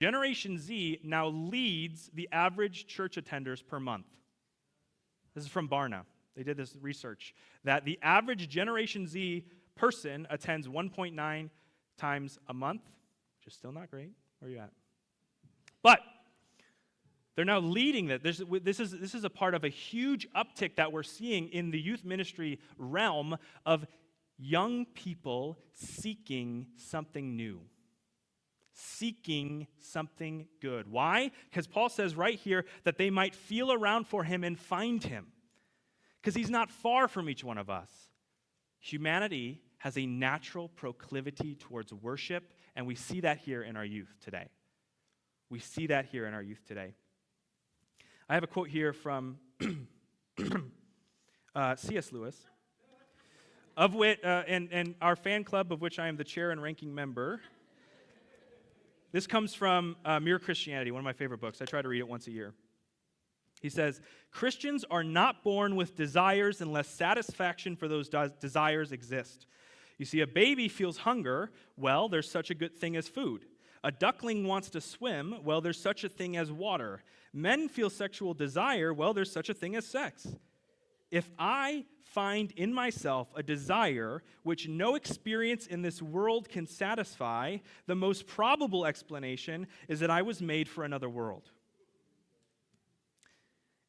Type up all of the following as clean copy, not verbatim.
Generation Z now leads the average church attenders per month. This is from Barna. They did this research that the average Generation Z person attends 1.9 times a month, which is still not great. Where are you at? But they're now leading that. This is a part of a huge uptick that we're seeing in the youth ministry realm of young people seeking something new, seeking something good. Why? Because Paul says right here that they might feel around for him and find him, because he's not far from each one of us. Humanity has a natural proclivity towards worship, and we see that here in our youth today. We see that here in our youth today. I have a quote here from C.S. Lewis, of which, and our fan club, of which I am the chair and ranking member. This comes from Mere Christianity, one of my favorite books. I try to read it once a year. He says, Christians are not born with desires unless satisfaction for those desires exist. You see, a baby feels hunger. Well, there's such a good thing as food. A duckling wants to swim. Well, there's such a thing as water. Men feel sexual desire. Well, there's such a thing as sex. If I find in myself a desire which no experience in this world can satisfy, the most probable explanation is that I was made for another world.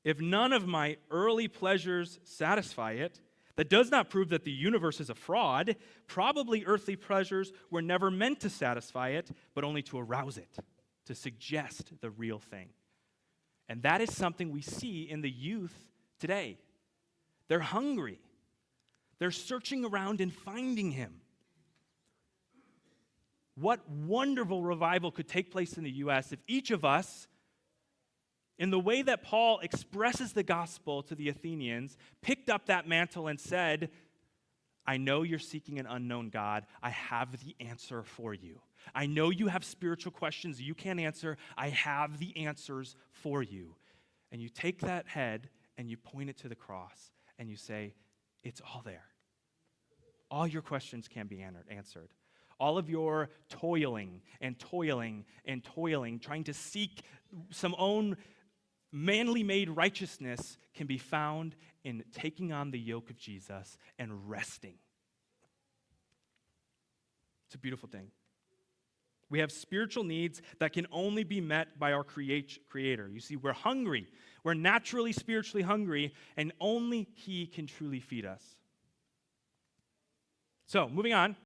If none of my early pleasures satisfy it, that does not prove that the universe is a fraud. Probably earthly pleasures were never meant to satisfy it, but only to arouse it, to suggest the real thing. And that is something we see in the youth today. They're hungry. They're searching around and finding him. What wonderful revival could take place in the U.S. if each of us, in the way that Paul expresses the gospel to the Athenians, picked up that mantle and said, I know you're seeking an unknown God. I have the answer for you. I know you have spiritual questions you can't answer. I have the answers for you. And you take that head and you point it to the cross and you say, it's all there. All your questions can be answered. All of your toiling and toiling and toiling, trying to seek some own manly made righteousness can be found in taking on the yoke of Jesus and resting. It's a beautiful thing. We have spiritual needs that can only be met by our Creator. You see, we're hungry. We're naturally spiritually hungry, and only He can truly feed us. So, moving on.